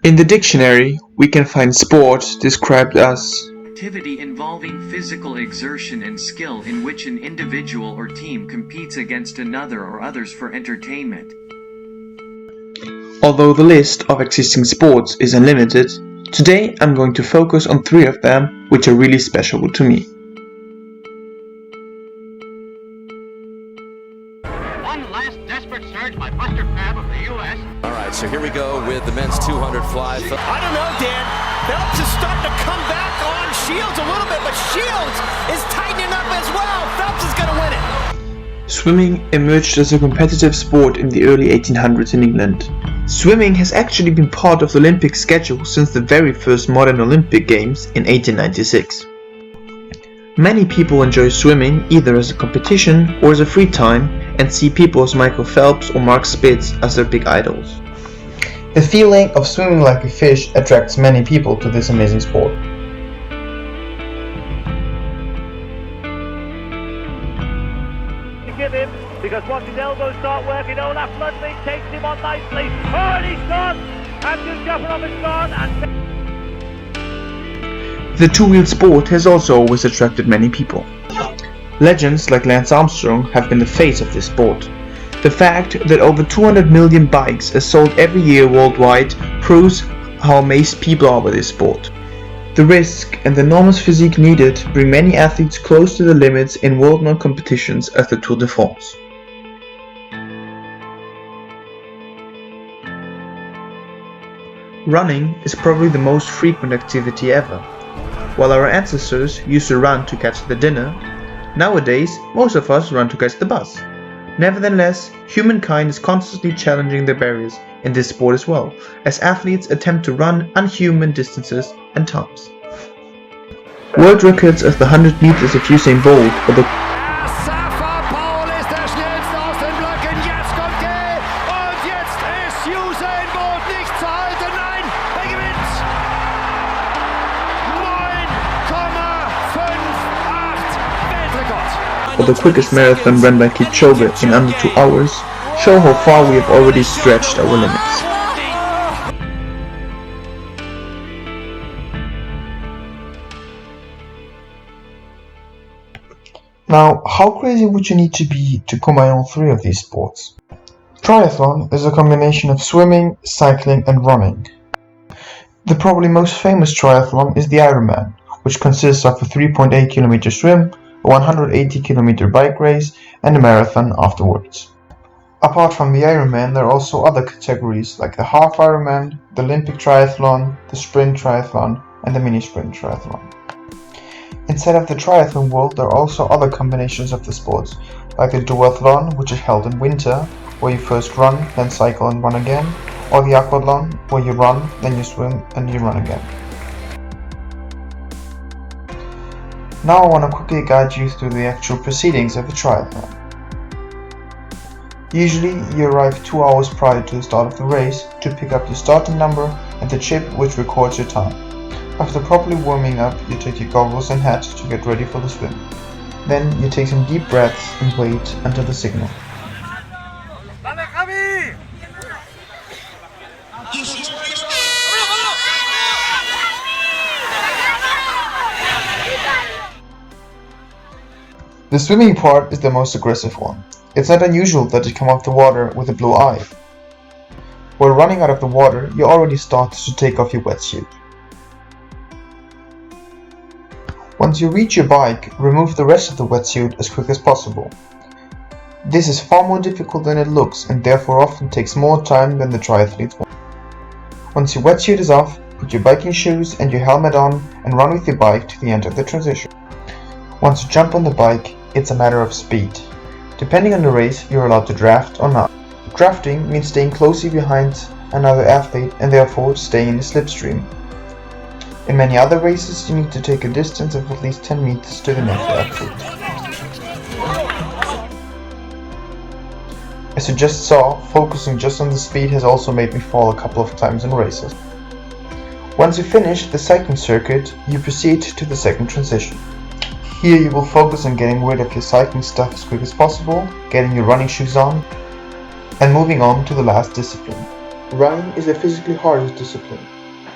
In the dictionary, we can find sport described as activity involving physical exertion and skill in which an individual or team competes against another or others for entertainment. Although the list of existing sports is unlimited, today I'm going to focus on 3 of them which are really special to me. One last desperate surge by Buster Crabbe of the U.S. All right, so here we go with the men's 200 fly. I don't know, Dan. Phelps is starting to come back on Shields a little bit, but Shields is tightening up as well. Phelps is going to win it. Swimming emerged as a competitive sport in the early 1800s in England. Swimming has actually been part of the Olympic schedule since the very first modern Olympic Games in 1896. Many people enjoy swimming either as a competition or as a free time and see people as Michael Phelps or Mark Spitz as their big idols. The feeling of swimming like a fish attracts many people to this amazing sport. Give him, because once his elbows start working, Olaf Ludwig takes him on nicely. Oh, and he's gone! Andrew Jafanov is gone, and the two-wheeled sport has also always attracted many people. Legends like Lance Armstrong have been the face of this sport. The fact that over 200 million bikes are sold every year worldwide proves how amazed people are by this sport. The risk and the enormous physique needed bring many athletes close to the limits in world-known competitions as the Tour de France. Running is probably the most frequent activity ever. While our ancestors used to run to catch the dinner, nowadays most of us run to catch the bus. Nevertheless, humankind is constantly challenging the barriers in this sport as well, as athletes attempt to run unhuman distances and times. World records of the 100 meters of Usain Bolt or the Paul ist der schnellste aus den Blöcken. Jetzt kommt er. Und jetzt ist Usain Bolt nicht zu halten. Nein, er gewinnt. 9,58 Weltrekord. or the quickest marathon run by Kipchoge in under 2 hours show how far we have already stretched our limits. Now, how crazy would you need to be to combine all 3 of these sports? Triathlon is a combination of swimming, cycling and running. The probably most famous triathlon is the Ironman, which consists of a 3.8 km swim, a 180 km bike race and a marathon afterwards. Apart from the Ironman, there are also other categories like the half Ironman, the Olympic triathlon, the sprint triathlon and the mini sprint triathlon. Inside of the triathlon world, there are also other combinations of the sports, like the duathlon, which is held in winter, where you first run, then cycle and run again, or the aquathlon, where you run, then you swim and you run again. Now I want to quickly guide you through the actual proceedings of a triathlon. Usually you arrive 2 hours prior to the start of the race to pick up your starting number and the chip which records your time. After properly warming up, you take your goggles and hat to get ready for the swim. Then you take some deep breaths and wait until the signal. The swimming part is the most aggressive one. It's not unusual that you come off the water with a blue eye. While running out of the water, you already start to take off your wetsuit. Once you reach your bike, remove the rest of the wetsuit as quick as possible. This is far more difficult than it looks and therefore often takes more time than the triathletes want. Once your wetsuit is off, put your biking shoes and your helmet on and run with your bike to the end of the transition. Once you jump on the bike, it's a matter of speed. Depending on the race, you're allowed to draft or not. Drafting means staying closely behind another athlete and therefore staying in the slipstream. In many other races, you need to take a distance of at least 10 meters to the next athlete. As you just saw, focusing just on the speed has also made me fall a couple of times in races. Once you finish the cycling circuit, you proceed to the second transition. Here you will focus on getting rid of your cycling stuff as quick as possible, getting your running shoes on, and moving on to the last discipline. Running is the physically hardest discipline.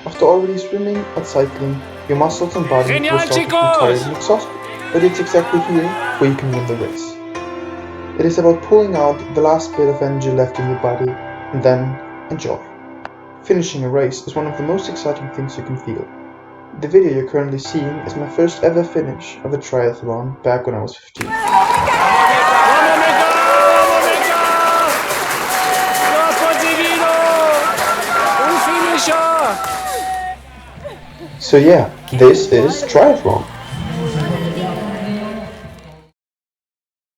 After already swimming and cycling, your muscles and body will start to feel tired and exhausted, but it's exactly here where you can win the race. It is about pulling out the last bit of energy left in your body and then enjoy. Finishing a race is one of the most exciting things you can feel. The video you're currently seeing is my first ever finish of a triathlon back when I was 15. So yeah, this is triathlon.